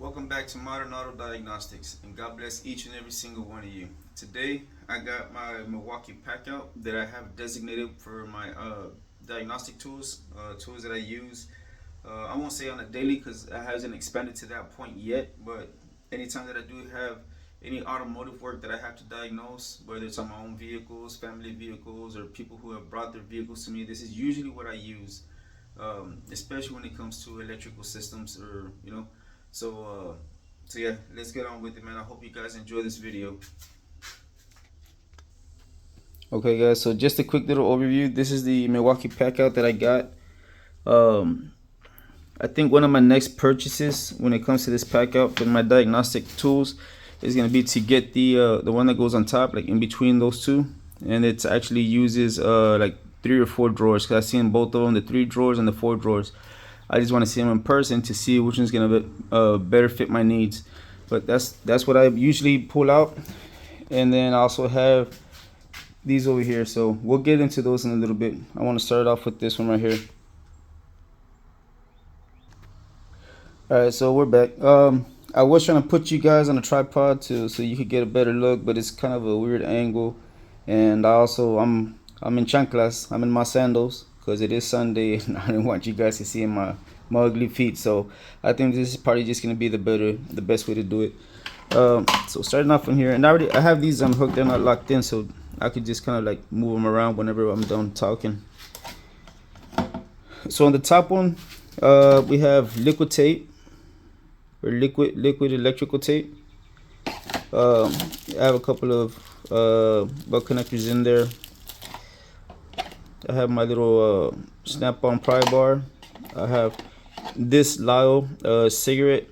Welcome back to Modern Auto Diagnostics, and God bless each and every single one of you. Today, I got my Milwaukee Packout that I have designated for my diagnostic tools, tools that I use. I won't say on a daily because it hasn't expanded to that point yet, but anytime that I do have any automotive work that I have to diagnose, whether it's on my own vehicles, family vehicles, or people who have brought their vehicles to me, this is usually what I use, especially when it comes to electrical systems or, so yeah, let's get on with it, man. I hope you guys enjoy this video. Okay, guys, so just a quick little overview. This is the Milwaukee Packout that I got. I think one of my next purchases when it comes to this Packout for my diagnostic tools is going to be to get the one that goes on top, like in between those two. And it actually uses like 3 or 4 drawers, because I've seen both of them, the 3 drawers and the 4 drawers. I just want to see them in person to see which one's gonna better fit my needs. But that's what I usually pull out. And then I also have these over here, so we'll get into those in a little bit. I want to start off with this one right here. Alright, so we're back. I was trying to put you guys on a tripod so you could get a better look, but it's kind of a weird angle. And I'm in chanclas, I'm in my sandals, because it is Sunday and I didn't want you guys to see my ugly feet. So I think this is probably just gonna be the best way to do it. So starting off from here, and I have these unhooked, they're not locked in, so I could just kind of like move them around whenever I'm done talking. So on the top one, we have liquid tape, or liquid electrical tape. I have a couple of butt connectors in there. I have my little snap-on pry bar. I have this Lyle cigarette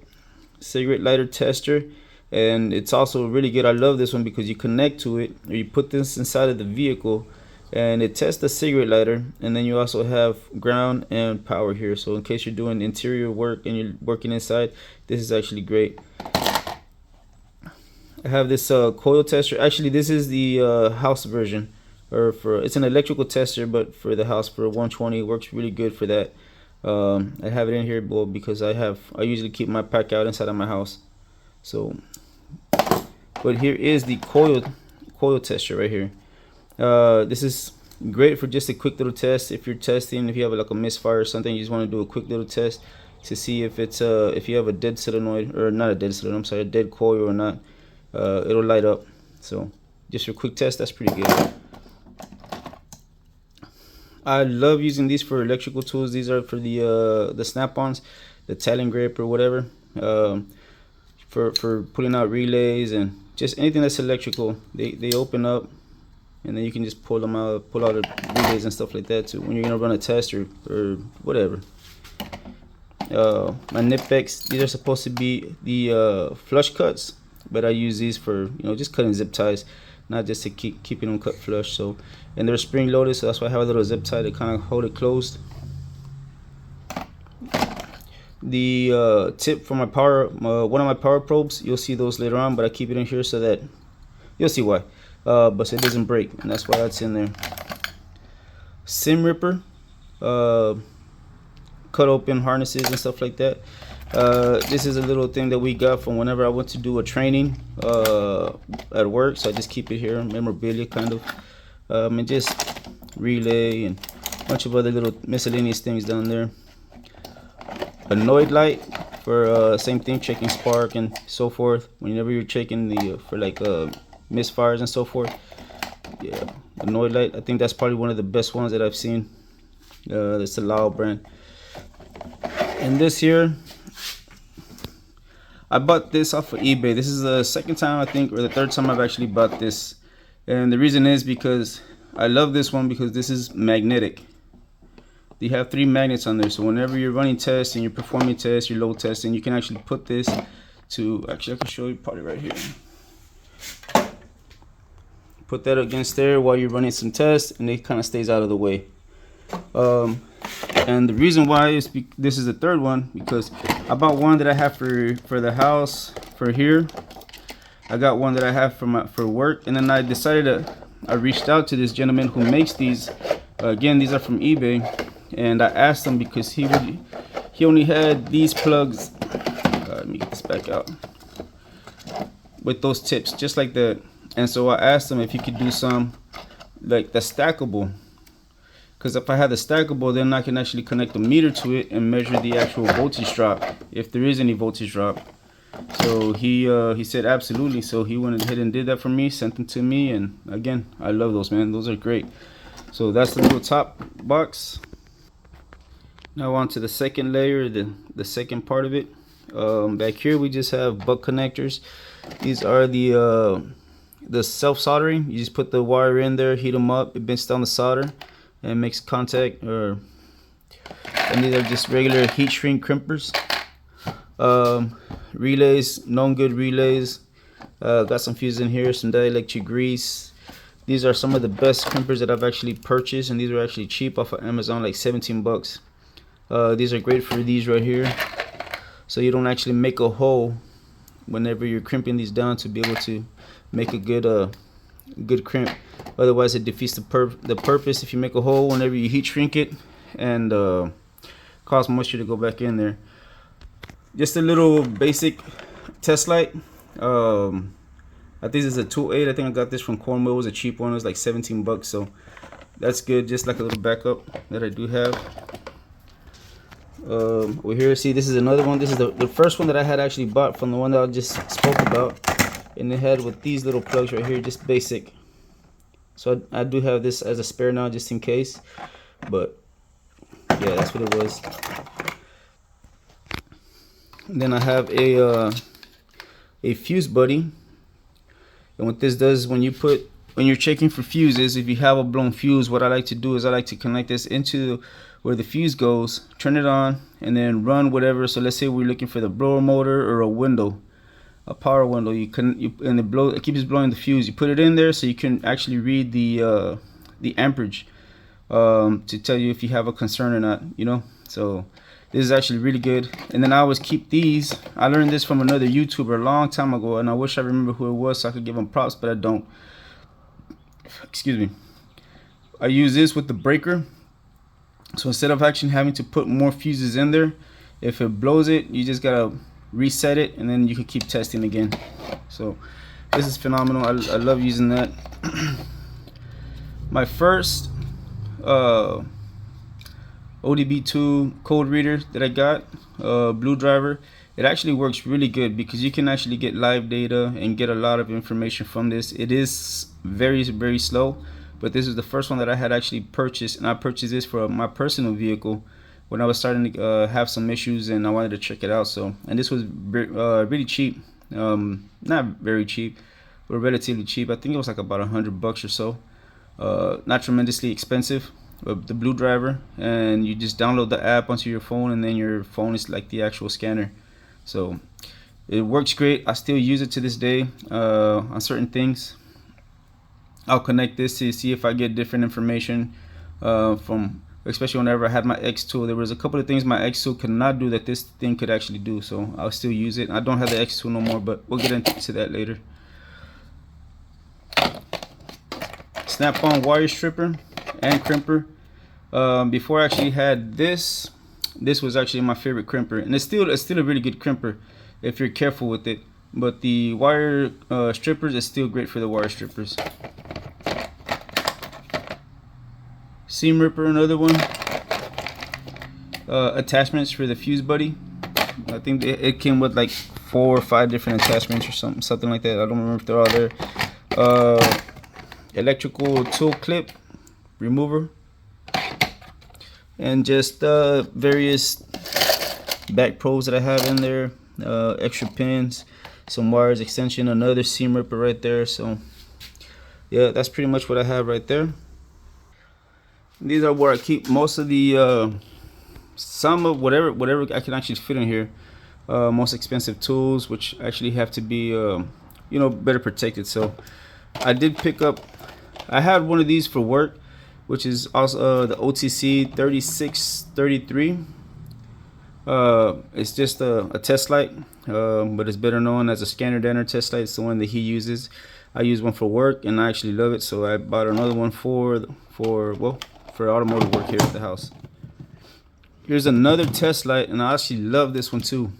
lighter tester, and it's also really good. I love this one because you connect to it, or you put this inside of the vehicle, and it tests the cigarette lighter. And then you also have ground and power here, so in case you're doing interior work and you're working inside, this is actually great. I have this coil tester. Actually, this is the house version. It's an electrical tester, but for the house for 120, it works really good for that. I have it in here, well, because I usually keep my Packout inside of my house. So, but here is the coil tester right here. This is great for just a quick little test. If you're testing, if you have like a misfire or something, you just want to do a quick little test to see if it's if you have a dead solenoid, or not a dead solenoid, I'm sorry, a dead coil or not. It'll light up. So just your quick test, that's pretty good. I love using these for electrical tools. These are for the snap-ons, the Talon grip or whatever, for pulling out relays and just anything that's electrical. They open up, and then you can just pull out the relays and stuff like that too when you're gonna run a test or whatever. My Nippex, these are supposed to be the flush cuts, but I use these for just cutting zip ties, not just to keeping them cut flush. So, and they're spring loaded, so that's why I have a little zip tie to kind of hold it closed. The tip for my one of my power probes, you'll see those later on, but I keep it in here so that you'll see why. But so it doesn't break, and that's why that's in there. Sim ripper, cut open harnesses and stuff like that. This is a little thing that we got from whenever I went to do a training at work, so I just keep it here, memorabilia kind of, and just relay and a bunch of other little miscellaneous things down there. A Noid light for same thing, checking spark and so forth whenever you're checking for like misfires and so forth. Yeah, a Noid light, I think that's probably one of the best ones that I've seen. That's the Lao brand. And this here, I bought this off of eBay. This is the second time, I think, or the third time I've actually bought this. And the reason is because I love this one because this is magnetic. You have 3 magnets on there, so whenever you're running tests and you're performing tests, you're load testing, you can actually put this to, actually I can show you probably right here. Put that against there while you're running some tests, and it kind of stays out of the way. And the reason why is this is the third one, because I bought one that I have for the house for here. I got one that I have for work, and then I decided I reached out to this gentleman who makes these. Again, these are from eBay, and I asked him because he only had these plugs. let me get this back out. With those tips, just like that. And so I asked him if he could do some like the stackable, because if I had the stackable, then I can actually connect the meter to it and measure the actual voltage drop, if there is any voltage drop. So he said absolutely. So he went ahead and did that for me, sent them to me, and again, I love those, man. Those are great. So that's the little top box. Now on to the second layer, the second part of it. Back here we just have butt connectors. These are the self soldering. You just put the wire in there, heat them up, it bends down the solder and makes contact. And these are just regular heat shrink crimpers. Relays, known good relays. Got some fuses in here, some dielectric grease. These are some of the best crimpers that I've actually purchased, and these are actually cheap off of Amazon, like 17 bucks. These are great for these right here, so you don't actually make a hole whenever you're crimping these down, to be able to make a good crimp. Otherwise it defeats the purpose if you make a hole whenever you heat shrink it and cause moisture to go back in there. Just a little basic test light. I think this is a 2.8. I think I got this from Cornwall. It was a cheap one. It was like 17 bucks, so that's good. Just like a little backup that I do have. Over here, see, this is another one. This is the first one that I had actually bought from the one that I just spoke about, and it had with these little plugs right here, just basic. So I do have this as a spare now, just in case. But yeah, that's what it was. And then I have a fuse buddy, and what this does, when you're checking for fuses, if you have a blown fuse, what I like to do is I like to connect this into where the fuse goes, turn it on, and then run whatever. So let's say we're looking for the blower motor or a window, a power window. And it keeps blowing the fuse. You put it in there so you can actually read the amperage to tell you if you have a concern or not, you know. So this is actually really good. And then I always keep these. I learned this from another YouTuber a long time ago, and I wish I remember who it was so I could give him props, but I don't. Excuse me. I use this with the breaker. So instead of actually having to put more fuses in there, if it blows it, you just gotta reset it, and then you can keep testing again. So this is phenomenal. I love using that. My first ODB2 code reader that I got, Blue Driver, it actually works really good because you can actually get live data and get a lot of information from this. It is very, very slow, but this is the first one that I had actually purchased, and I purchased this for my personal vehicle when I was starting to have some issues, and I wanted to check it out. So, and this was really cheap, not very cheap, but relatively cheap. I think it was like about $100 or so. Not tremendously expensive. The Blue Driver, and you just download the app onto your phone, and then your phone is like the actual scanner. So it works great. I still use it to this day on certain things. I'll connect this to see if I get different information from, especially whenever I had my X tool. There was a couple of things my X tool could not do that this thing could actually do, so I'll still use it. I don't have the X tool no more, but we'll get into that later. Snap-on wire stripper and crimper. Before I actually had this was actually my favorite crimper, and it's still a really good crimper if you're careful with it. But the wire strippers is still great for the wire strippers. Seam ripper, another one. Attachments for the fuse buddy. I think it came with like 4 or 5 different attachments or something like that. I don't remember if they're all there. Electrical tool clip remover, and just various back probes that I have in there, extra pins, some wires, extension, another seam ripper right there. So yeah, that's pretty much what I have right there. These are where I keep most of the some of whatever I can actually fit in here. Most expensive tools, which actually have to be you know, better protected. So I did pick up, I had one of these for work, which is also the OTC 3633. It's just a test light, but it's better known as a scanner Danner test light. It's the one that he uses. I use one for work, and I actually love it, so I bought another one for automotive work here at the house. Here's another test light, and I actually love this one too.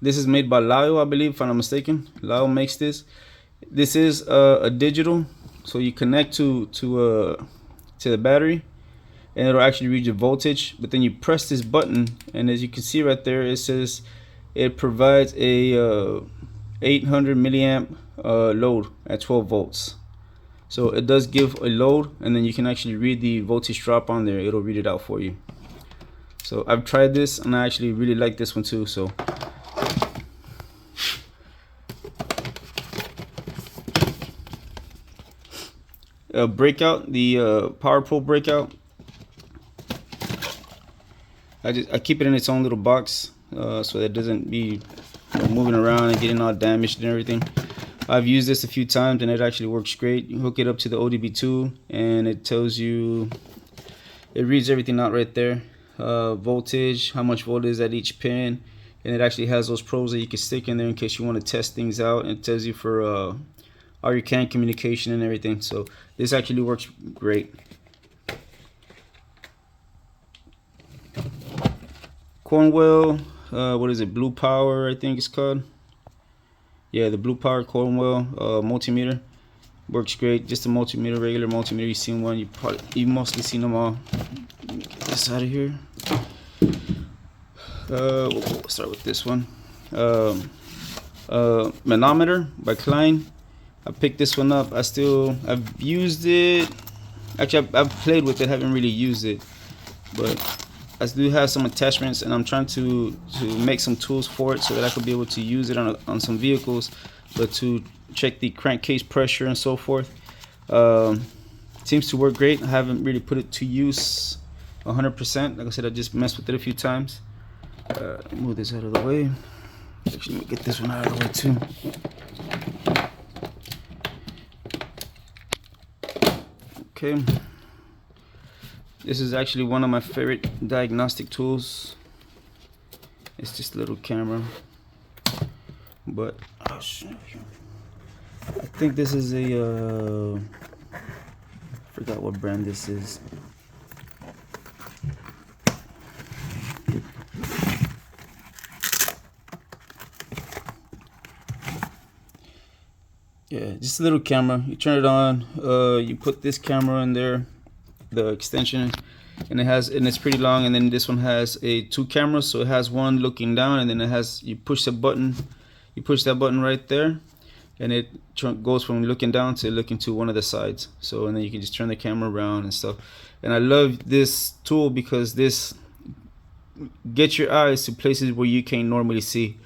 This is made by Lao, I believe, if I'm not mistaken. Lao makes this. This is a digital, so you connect to the battery, and it'll actually read your voltage. But then you press this button, and as you can see right there, it says it provides a 800 milliamp load at 12 volts. So it does give a load, and then you can actually read the voltage drop on there. It'll read it out for you. So I've tried this, and I actually really like this one too. So breakout, the power probe breakout, I keep it in its own little box so that it doesn't be moving around and getting all damaged and everything. I've used this a few times and it actually works great. You hook it up to the ODB2 and it tells you, it reads everything out right there. Voltage, how much voltage is at each pin, and it actually has those probes that you can stick in there in case you want to test things out. And it tells you for all your CAN communication and everything. So this actually works great. Cornwell, what is it, Blue Power, I think it's called. Yeah, the Blue Power Cornwell multimeter works great. Just a multimeter, regular multimeter. You've seen one, you've mostly seen them all. Let me get this out of here. We'll start with this one. Manometer by Klein. I picked this one up. I've used it. Actually, I've played with it. Haven't really used it, but I do have some attachments, and I'm trying to make some tools for it so that I could be able to use it on some vehicles, but to check the crankcase pressure and so forth. Seems to work great. I haven't really put it to use 100%. Like I said, I just messed with it a few times. Move this out of the way. Actually, let me get this one out of the way too. Okay. This is actually one of my favorite diagnostic tools. It's just a little camera, but I'll show you. I think this is a I forgot what brand this is. Yeah, just a little camera. You turn it on. You put this camera in there, the extension, and it's pretty long. And then this one has two cameras, so it has one looking down, and then it has, you push the button, you push that button right there, and it goes from looking down to looking to one of the sides. So, and then you can just turn the camera around and stuff. And I love this tool because this gets your eyes to places where you can't normally see.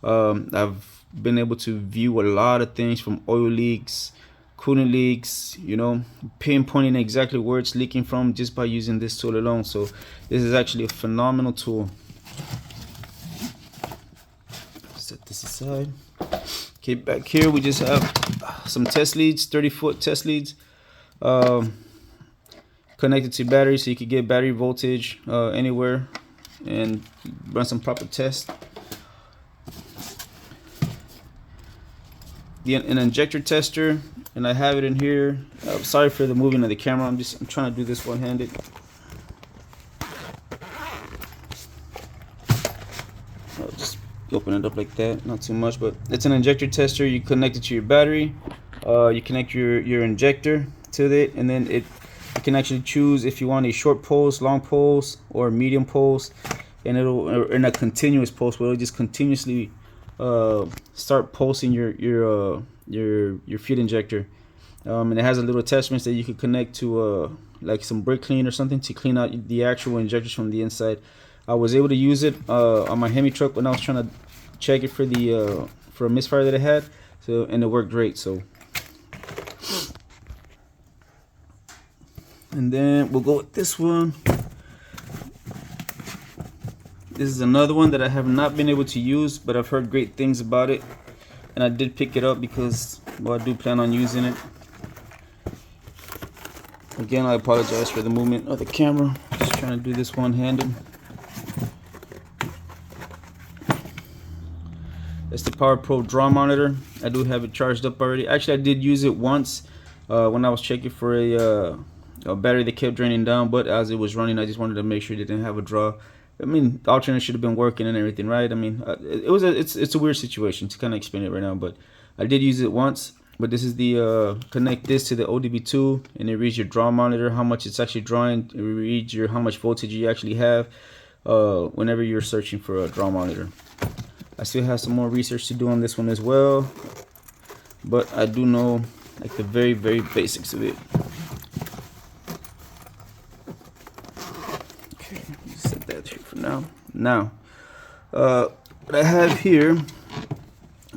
I've been able to view a lot of things, from oil leaks, coolant leaks, you know, pinpointing exactly where it's leaking from just by using this tool alone. So this is actually a phenomenal tool. Set this aside. Okay, back here we just have some test leads, 30-foot test leads, connected to battery, so you can get battery voltage anywhere and run some proper tests. An injector tester, and I have it in here. Sorry for the moving of the camera. I'm trying to do this one-handed. I'll just open it up like that, not too much, but it's an injector tester. You connect it to your battery. You connect your injector to it, and then you can actually choose if you want a short pulse, long pulse, or medium pulse, and it'll in a continuous pulse where it'll just continuously start pulsing your feed injector, and it has a little attachments that you could connect to like some brake clean or something to clean out the actual injectors from the inside. I was able to use it on my Hemi truck when I was trying to check it for a misfire that it had, so, and it worked great. So, and then we'll go with this one. This is another one that I have not been able to use, but I've heard great things about it, and I did pick it up because, well, I do plan on using it. Again, I apologize for the movement of the camera. Just trying to do this one-handed. It's the Power Pro draw monitor. I do have it charged up already. Actually, I did use it once when I was checking for a battery that kept draining down, but as it was running, I just wanted to make sure it didn't have a draw. I mean, the alternator should have been working and everything, right? I mean, it's a weird situation to kind of explain it right now, but I did use it once. But this is the connect this to the ODB2, and it reads your draw monitor, how much it's actually drawing. It reads your how much voltage you actually have whenever you're searching for a draw monitor. I still have some more research to do on this one as well, but I do know like the very basics of it. Okay, set that here for now. Now, what I have here,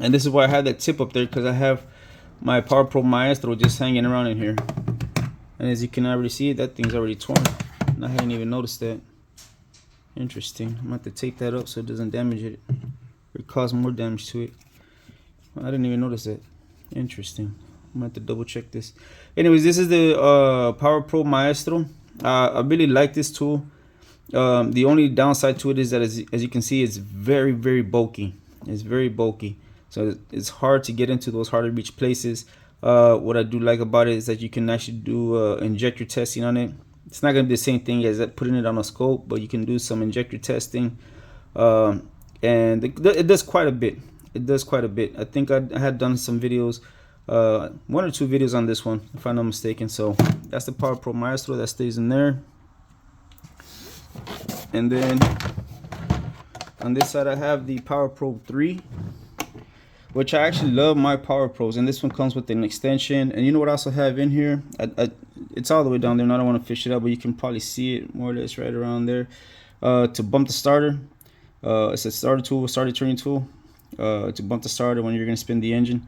and this is why I have that tip up there, because I have my Power Probe Maestro just hanging around in here, and as you can already see, that thing's already torn, and I hadn't even noticed that. Interesting. I'm gonna have to tape that up so it doesn't damage it or cause more damage to it. I didn't even notice that. Interesting. I'm gonna have to double check this. Anyways, this is the Power Probe Maestro. I really like this tool. The only downside to it is that as you can see, it's very bulky. It's very bulky, so it's hard to get into those hard to reach places. What I do like about it is that you can actually do injector testing on it. It's not going to be the same thing as putting it on a scope, but you can do some injector testing, and it does quite a bit. It does quite a bit. I think I had done some videos, 1 or 2 videos on this one, if I'm not mistaken. So that's the Power Probe Maestro that stays in there. And then on this side I have the Power Probe 3, which I actually love my Power Probes, and this one comes with an extension. And you know what I also have in here? It's all the way down there, and I don't want to fish it out, but you can probably see it more or less right around there. To bump the starter, it's a starter tool, starter turning tool, to bump the starter when you're going to spin the engine.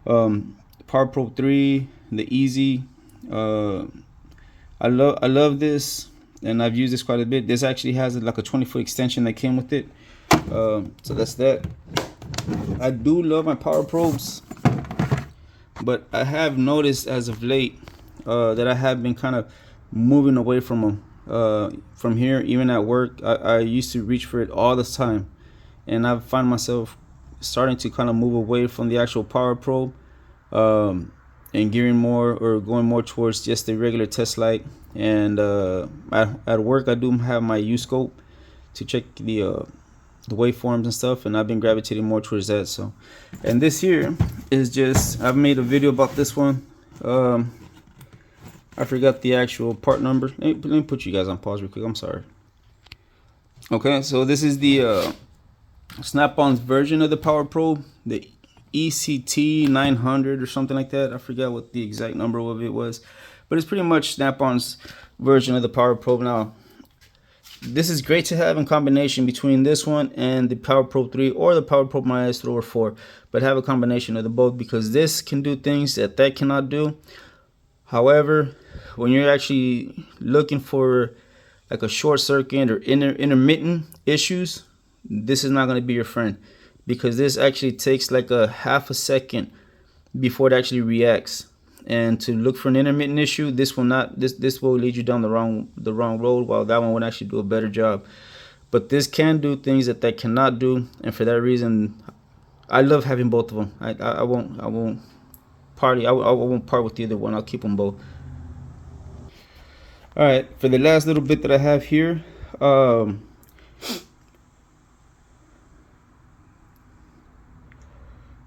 Power Probe 3, the Easy. I love this, and I've used this quite a bit. This actually has like a 20-foot extension that came with it. So that's that. I do love my Power Probes, but I have noticed as of late that I have been kind of moving away from them. From here, even at work, I used to reach for it all the time, and I find myself starting to kind of move away from the actual Power Probe, and gearing more or going more towards just the regular test light. And at work, I do have my U-scope to check the waveforms and stuff, and I've been gravitating more towards that. So, and this here is just, I've made a video about this one. I forgot the actual part number. Let me put you guys on pause real quick. I'm sorry. Okay, so this is the Snap-on's version of the Power Probe, the ECT 900 or something like that. I forgot what the exact number of it was, but it's pretty much Snap-on's version of the Power Probe. Now, this is great to have in combination between this one and the Power Probe 3 or the Power Probe Maestro or 4, but have a combination of the both, because this can do things that cannot do. However, when you're actually looking for like a short circuit or intermittent issues, this is not going to be your friend, because this actually takes like a half a second before it actually reacts. And to look for an intermittent issue, this will not. This will lead you down the wrong road, while that one would actually do a better job. But this can do things that cannot do, and for that reason, I love having both of them. I won't part with either one. I'll keep them both. All right, for the last little bit that I have here,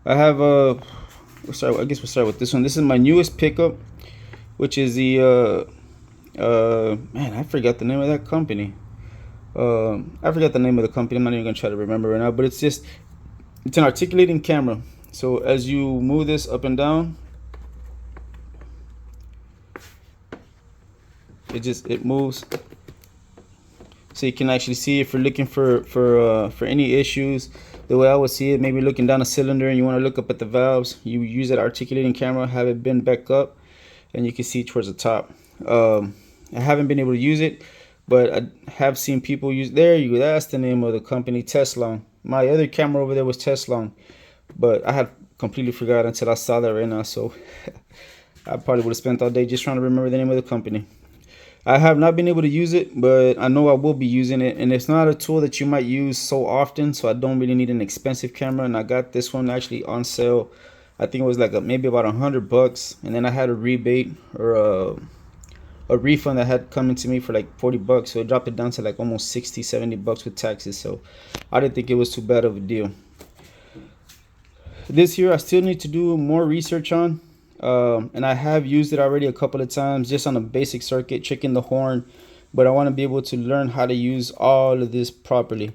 I have I guess we'll start with this one. This is my newest pickup, which is the man, I forgot the name of that company. I forgot the name of the company. I'm not even gonna try to remember right now, but it's an articulating camera. So as you move this up and down, it moves, so you can actually see if you're looking for any issues. The way I would see it, maybe looking down a cylinder and you want to look up at the valves, you use that articulating camera, have it bend back up, and you can see towards the top. I haven't been able to use it, but I have seen people use. There you go. That's the name of the company, Teslon. My other camera over there was Teslon, but I had completely forgot until I saw that right now. So I probably would have spent all day just trying to remember the name of the company. I have not been able to use it, but I know I will be using it, and it's not a tool that you might use so often, so I don't really need an expensive camera. And I got this one actually on sale. I think it was like maybe about $100, and then I had a rebate or a refund that had come into me for like 40 bucks, so it dropped it down to like almost 60-70 bucks with taxes. So I didn't think it was too bad of a deal. This here I still need to do more research on, and I have used it already a couple of times just on a basic circuit, checking the horn, but I want to be able to learn how to use all of this properly.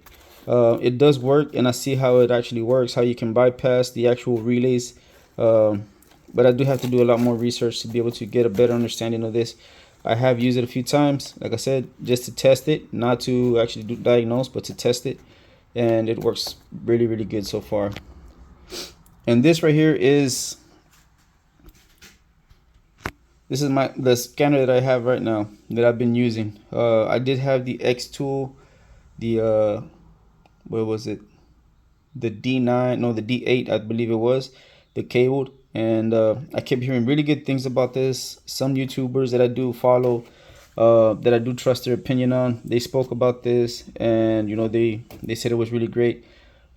It does work, and I see how it actually works, how you can bypass the actual relays, but I do have to do a lot more research to be able to get a better understanding of this. I have used it a few times, like I said, just to test it, not to actually diagnose, but to test it, and it works really, really good so far. And this right here is the scanner that I have right now that I've been using. I did have the X tool, the what was it? The D9, no, the D8, I believe it was, the cabled. And I kept hearing really good things about this. Some YouTubers that I do follow, that I do trust their opinion on, they spoke about this, and you know, they said it was really great.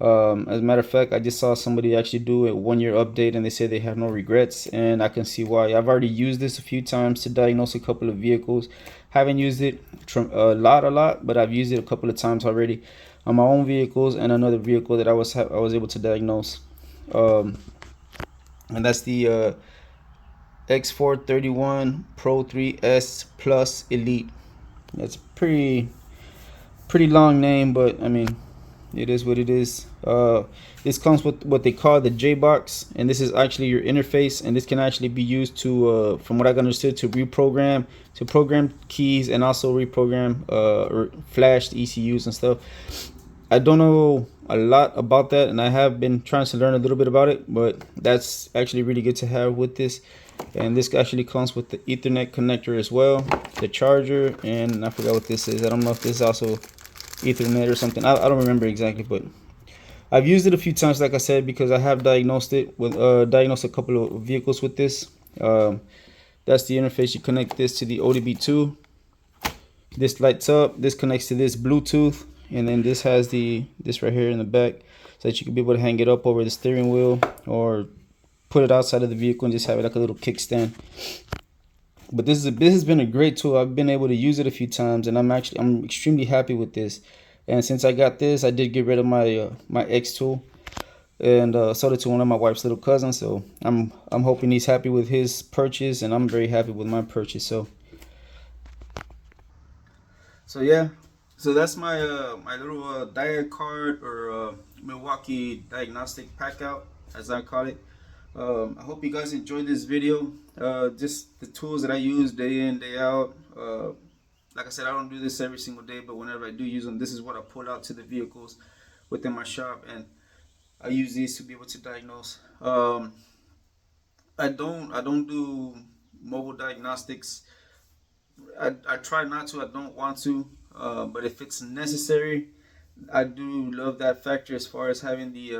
As a matter of fact, I just saw somebody actually do a 1-year update, and they said they have no regrets, and I can see why. I've already used this a few times to diagnose a couple of vehicles. Haven't used it a lot, but I've used it a couple of times already on my own vehicles and another vehicle that I was able to diagnose. And that's the X431 Pro 3S Plus Elite. That's pretty long name, but I mean, it is what it is. This comes with what they call the J box, and this is actually your interface, and this can actually be used to, from what I understood, to program keys, and also reprogram or flashed ECUs and stuff. I don't know a lot about that, and I have been trying to learn a little bit about it, but that's actually really good to have with this. And this actually comes with the Ethernet connector as well, the charger, and I forgot what this is. I don't know if this is also Ethernet or something. I don't remember exactly, but I've used it a few times, like I said, because I have diagnosed it with diagnosed a couple of vehicles with this. That's the interface. You connect this to the ODB2. This lights up. This connects to this Bluetooth, and then this has this right here in the back, so that you can be able to hang it up over the steering wheel or put it outside of the vehicle and just have it like a little kickstand. But this has been a great tool. I've been able to use it a few times, and I'm extremely happy with this. And since I got this, I did get rid of my my X tool, and sold it to one of my wife's little cousins. So I'm hoping he's happy with his purchase, and I'm very happy with my purchase. So yeah, so that's my my little Diag card, or Milwaukee Diagnostic Packout, as I call it. I hope you guys enjoyed this video. Just the tools that I use day in, day out. Like I said, I don't do this every single day, but whenever I do use them, this is what I pull out to the vehicles within my shop, and I use these to be able to diagnose. I don't do mobile diagnostics. I try not to. I don't want to. But if it's necessary, I do love that factor as far as having the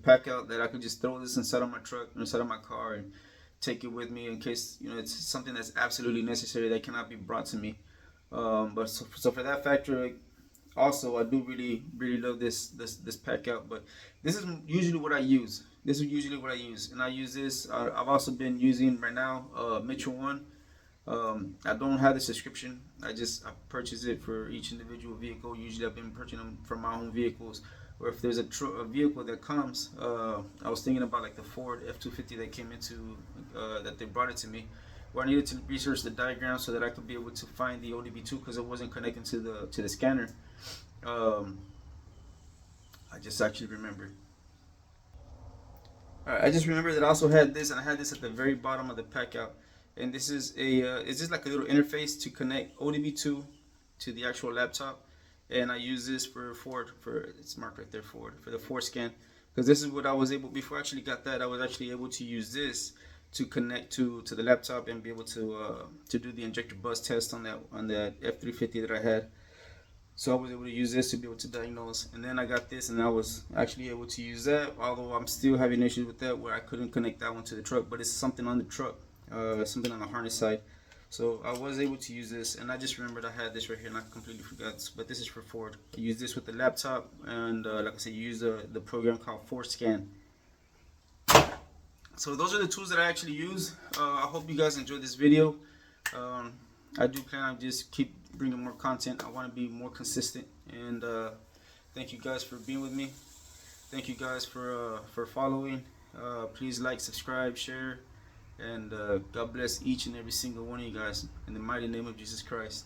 pack out, that I could just throw this inside of my truck, inside of my car, and take it with me in case, you know, it's something that's absolutely necessary that cannot be brought to me. But so for that factor, also I do really love this pack out. But this is usually what I use. And I use this. I've also been using right now Mitchell One. I don't have the subscription. I purchase it for each individual vehicle. Usually I've been purchasing them for my own vehicles, or if there's a vehicle that comes. I was thinking about like the Ford F-250 that came into that they brought it to me, where I needed to research the diagram so that I could be able to find the ODB2, because it wasn't connecting to the scanner. I just actually remembered. Alright, I just remembered that I also had this, and I had this at the very bottom of the pack out. And this is it's just like a little interface to connect ODB2 to the actual laptop. And I use this for it's marked right there, for the Ford scan, because this is what I was able, before I actually got that, I was actually able to use this to connect to the laptop and be able to do the injector bus test on that F350 that I had. So I was able to use this to be able to diagnose, and then I got this, and I was actually able to use that, although I'm still having issues with that where I couldn't connect that one to the truck, but it's something on the truck, something on the harness side. So I was able to use this, and I just remembered I had this right here, and I completely forgot. But this is for Ford. You use this with the laptop, and like I said, you use the program called Ford Scan. So those are the tools that I actually use. I hope you guys enjoyed this video. I do plan on just keep bringing more content. I want to be more consistent, and thank you guys for being with me. Thank you guys for following. Please like, subscribe, share, and God bless each and every single one of you guys in the mighty name of Jesus Christ.